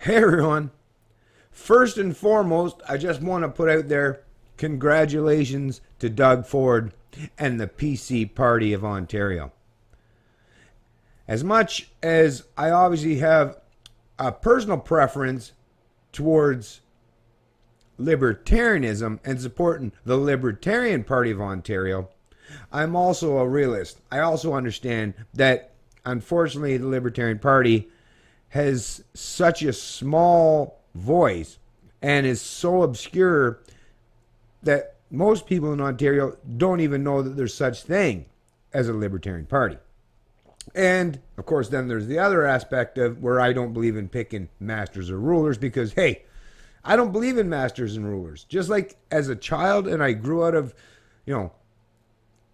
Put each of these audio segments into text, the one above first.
Hey everyone. First and foremost, I just want to put out there congratulations to Doug Ford and the PC Party of Ontario. As much as I obviously have a personal preference towards libertarianism and supporting the Libertarian Party of Ontario, I'm also a realist. I also understand that unfortunately the Libertarian Party has such a small voice and is so obscure that most people in Ontario don't even know that there's such thing as a Libertarian Party. And of course, then there's the other aspect of where I don't believe in picking masters or rulers because, hey, I don't believe in masters and rulers. Just like as a child, and I grew out of,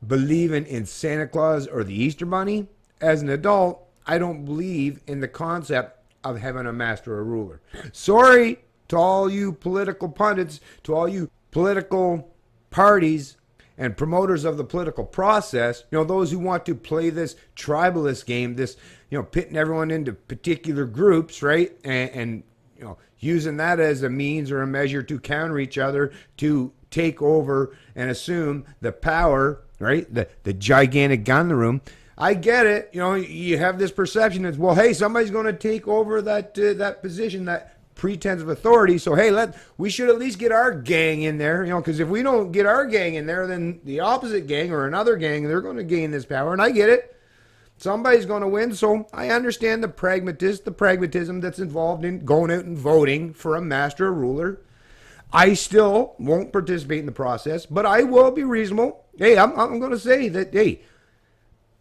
believing in Santa Claus or the Easter Bunny, as an adult, I don't believe in the concept of having a master or ruler. Sorry to all you political pundits, to all you political parties and promoters of the political process, those who want to play this tribalist game, this, pitting everyone into particular groups, right? And using that as a means or a measure to counter each other, to take over and assume the power, right? The gigantic gun in the room. I get it. You have this perception that, well, hey, somebody's going to take over that position, that pretense of authority. So, hey, we should at least get our gang in there, because if we don't get our gang in there, then the opposite gang or another gang, they're going to gain this power. And I get it. Somebody's going to win. So I understand the pragmatism that's involved in going out and voting for a master or ruler. I still won't participate in the process, but I will be reasonable. Hey, I'm going to say that, hey,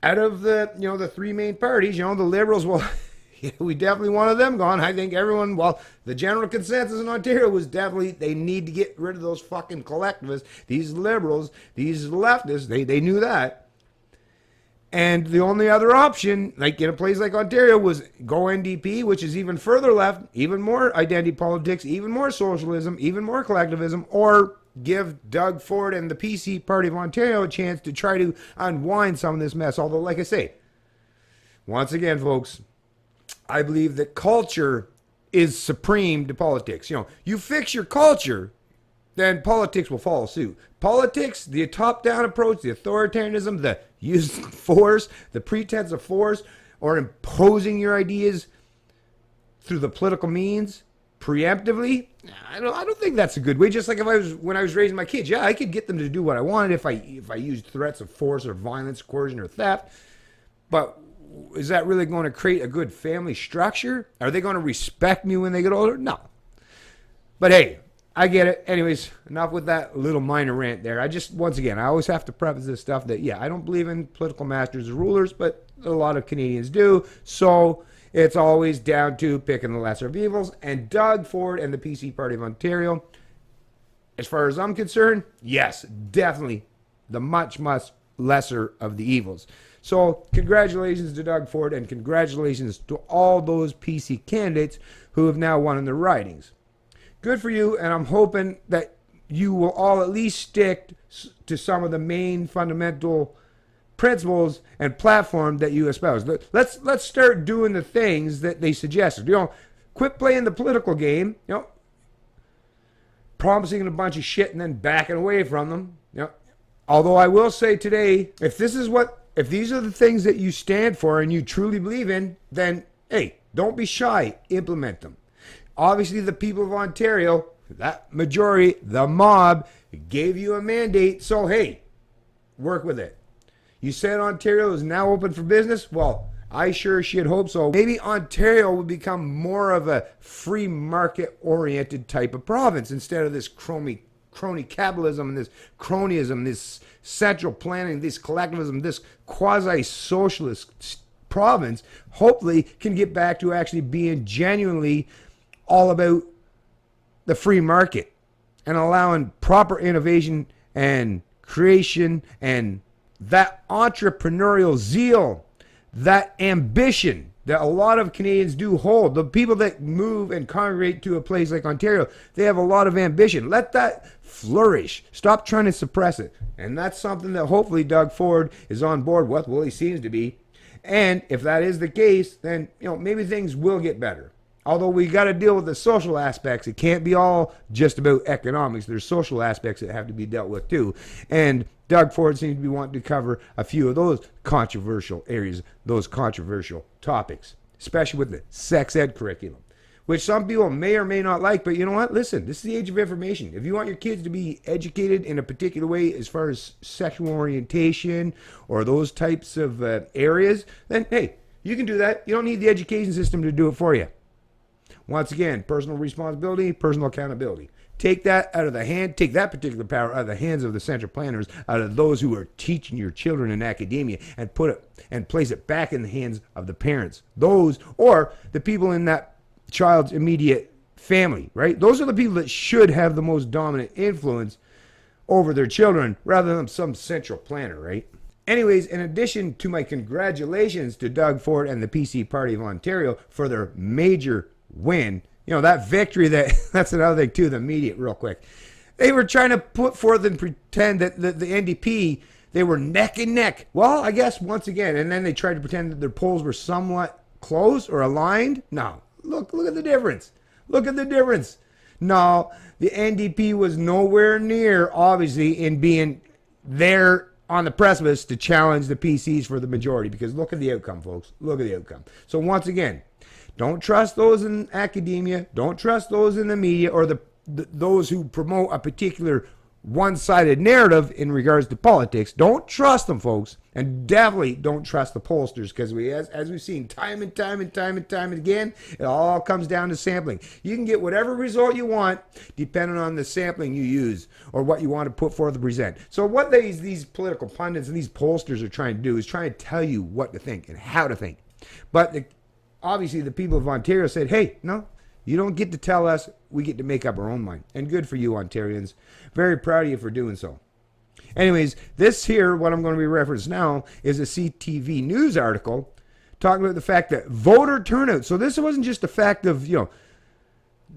out of the three main parties, the Liberals, well, we definitely wanted them gone. I think everyone, the general consensus in Ontario was definitely they need to get rid of those fucking collectivists, these Liberals, these leftists. They knew that. And the only other option, like in a place like Ontario, was go NDP, which is even further left, even more identity politics, even more socialism, even more collectivism, or give Doug Ford and the PC Party of Ontario a chance to try to unwind some of this mess. Although, like I say, once again, folks, I believe that culture is supreme to politics. You fix your culture, then politics will follow suit. Politics, the top-down approach, the authoritarianism, the use of force, the pretense of force, or imposing your ideas through the political means preemptively, I don't think that's a good way. Just like when I was raising my kids, yeah, I could get them to do what I wanted if I used threats of force or violence, coercion, or theft. But is that really going to create a good family structure? Are they going to respect me when they get older? No. But hey, I get it. Anyways, enough with that little minor rant there. Once again, I always have to preface this stuff that, yeah, I don't believe in political masters or rulers, but a lot of Canadians do. So it's always down to picking the lesser of evils. And Doug Ford and the PC Party of Ontario, as far as I'm concerned, yes, definitely the much, much lesser of the evils. So congratulations to Doug Ford and congratulations to all those PC candidates who have now won in the ridings. Good for you, and I'm hoping that you will all at least stick to some of the main fundamental principles and platform that you espouse. Let's start doing the things that they suggested. Quit playing the political game, promising a bunch of shit and then backing away from them. Although I will say today, if these are the things that you stand for and you truly believe in, then hey, don't be shy, implement them. Obviously, the people of Ontario, that majority, the mob, gave you a mandate. So, hey, work with it. You said Ontario is now open for business? Well, I sure should hope so. Maybe Ontario would become more of a free market-oriented type of province instead of this crony capitalism and this cronyism, this central planning, this collectivism, this quasi-socialist province. Hopefully can get back to actually being genuinely all about the free market and allowing proper innovation and creation and that entrepreneurial zeal, that ambition that a lot of Canadians do hold. The people that move and congregate to a place like Ontario, they have a lot of ambition. Let that flourish. Stop trying to suppress it. And that's something that hopefully Doug Ford is on board with. Well, he seems to be. And if that is the case, then maybe things will get better. Although we got to deal with the social aspects. It can't be all just about economics. There's social aspects that have to be dealt with too. And Doug Ford seems to be wanting to cover a few of those controversial areas, those controversial topics, especially with the sex ed curriculum, which some people may or may not like. But you know what? Listen, this is the age of information. If you want your kids to be educated in a particular way as far as sexual orientation or those types of areas, then hey, you can do that. You don't need the education system to do it for you. Once again, personal responsibility, personal accountability. Take that out of the hand, take that particular power out of the hands of the central planners, out of those who are teaching your children in academia, and put it and place it back in the hands of the parents. Those, or the people in that child's immediate family, right? Those are the people that should have the most dominant influence over their children rather than some central planner, right? Anyways, in addition to my congratulations to Doug Ford and the PC Party of Ontario for their major win, you know, that victory, that's another thing too, the media, real quick. They were trying to put forth and pretend that the NDP, they were neck and neck. Well, I guess once again, and then they tried to pretend that their polls were somewhat close or aligned. No, look at the difference. Look at the difference. No, the NDP was nowhere near, obviously, in being there on the precipice to challenge the PCs for the majority, because look at the outcome, folks. Look at the outcome. So once again, don't trust those in academia. Don't trust those in the media or those who promote a particular one-sided narrative in regards to politics. Don't trust them, folks. And definitely don't trust the pollsters, because as we've seen time and time again, it all comes down to sampling. You can get whatever result you want depending on the sampling you use or what you want to put forth to present. So what these political pundits and these pollsters are trying to do is trying to tell you what to think and how to think. But obviously the people of Ontario said, hey, no, you don't get to tell us. We get to make up our own mind. And good for you, Ontarians. Very proud of you for doing so. Anyways, this here, what I'm going to be referencing now, is a CTV News article talking about the fact that voter turnout. So this wasn't just a fact of, you know,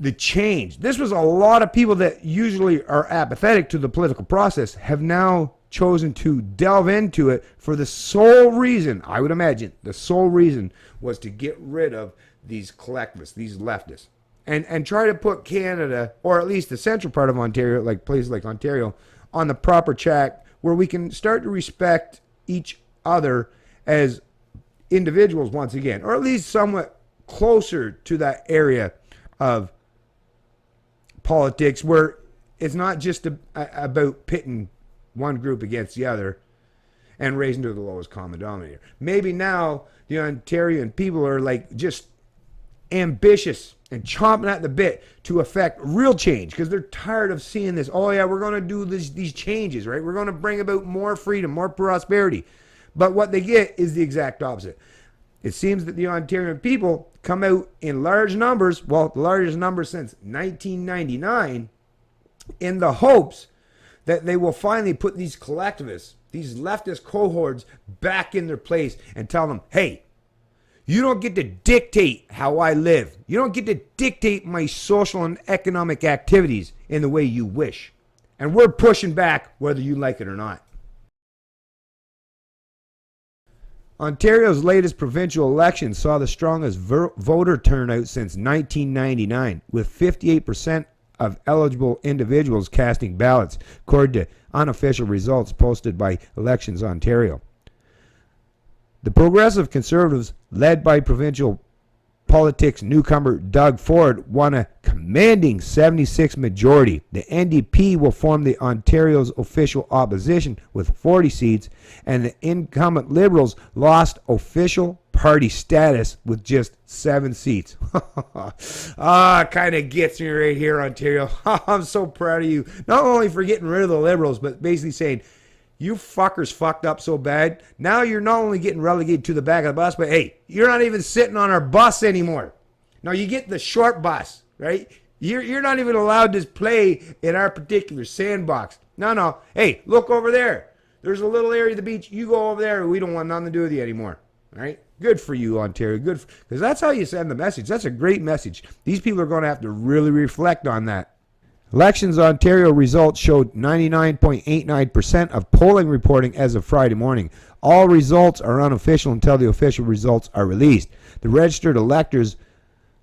the change. This was a lot of people that usually are apathetic to the political process have now chosen to delve into it for the sole reason, I would imagine, the sole reason was to get rid of these collectivists, these leftists, and try to put Canada, or at least the central part of Ontario, like places like Ontario, on the proper track where we can start to respect each other as individuals once again, or at least somewhat closer to that area of politics where it's not just about pitting one group against the other and raising to the lowest common denominator. Maybe now the Ontarian people are like just ambitious and chomping at the bit to affect real change, because they're tired of seeing this. Oh yeah, we're going to do these changes, right? We're going to bring about more freedom, more prosperity. But what they get is the exact opposite. It seems that the Ontarian people come out in large numbers, well, the largest number since 1999, in the hopes that they will finally put these collectivists, these leftist cohorts, back in their place and tell them, hey, you don't get to dictate how I live. You don't get to dictate my social and economic activities in the way you wish. And we're pushing back whether you like it or not. Ontario's latest provincial election saw the strongest voter turnout since 1999, with 58% of eligible individuals casting ballots, according to unofficial results posted by Elections Ontario. The Progressive Conservatives, led by provincial politics newcomer Doug Ford, won a commanding 76 majority. The NDP will form the Ontario's official opposition with 40 seats, and the incumbent Liberals lost official party status with just 7 seats. Kind of gets me right here, Ontario. I'm so proud of you. Not only for getting rid of the Liberals, but basically saying, you fuckers fucked up so bad. Now you're not only getting relegated to the back of the bus, but hey, you're not even sitting on our bus anymore. Now you get the short bus, right? You're not even allowed to play in our particular sandbox. No. Hey, look over there. There's a little area of the beach. You go over there. We don't want nothing to do with you anymore. All right? Good for you, Ontario. Good, because that's how you send the message. That's a great message. These people are going to have to really reflect on that. Elections Ontario results showed 99.89% of polling reporting as of Friday morning. All results are unofficial until the official results are released. The registered electors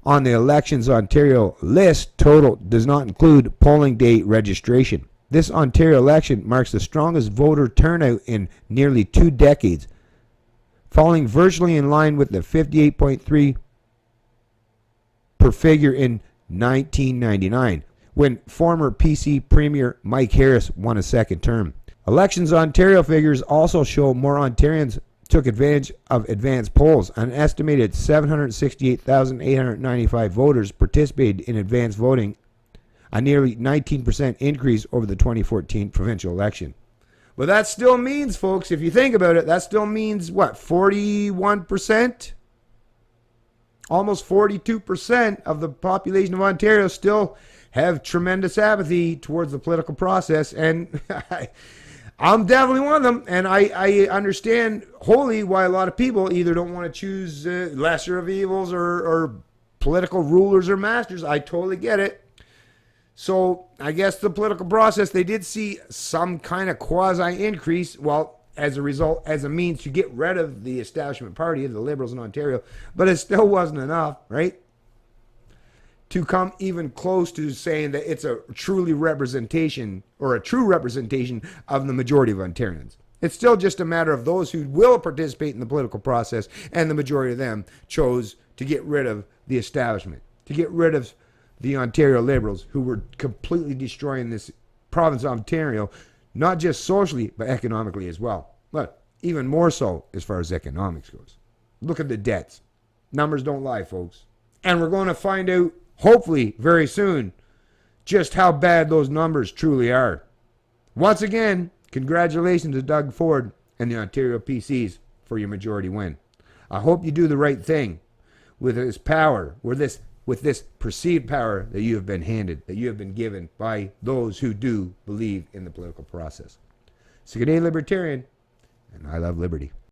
on the Elections Ontario list total does not include polling day registration. This Ontario election marks the strongest voter turnout in nearly 2 decades, falling virtually in line with the 58.3 per figure in 1999, when former PC Premier Mike Harris won a second term. Elections Ontario figures also show more Ontarians took advantage of advanced polls. An estimated 768,895 voters participated in advanced voting, a nearly 19% increase over the 2014 provincial election. But that still means, folks, if you think about it, that still means what, 41%? Almost 42% of the population of Ontario still have tremendous apathy towards the political process, and I'm definitely one of them, and I understand wholly why a lot of people either don't want to choose lesser of evils or political rulers or masters. I totally get it. So I guess the political process, they did see some kind of quasi-increase, well, as a result, as a means to get rid of the establishment party, the Liberals in Ontario, but it still wasn't enough, right? To come even close to saying that it's a truly representation or a true representation of the majority of Ontarians. It's still just a matter of those who will participate in the political process, and the majority of them chose to get rid of the establishment, to get rid of the Ontario Liberals, who were completely destroying this province of Ontario, not just socially, but economically as well. But even more so as far as economics goes. Look at the debts. Numbers don't lie, folks. And we're going to find out, hopefully very soon, just how bad those numbers truly are. Once again, congratulations to Doug Ford and the Ontario PCs for your majority win. I hope you do the right thing with this power, with this perceived power that you have been handed, that you have been given by those who do believe in the political process. So good day, Libertarian, and I love liberty.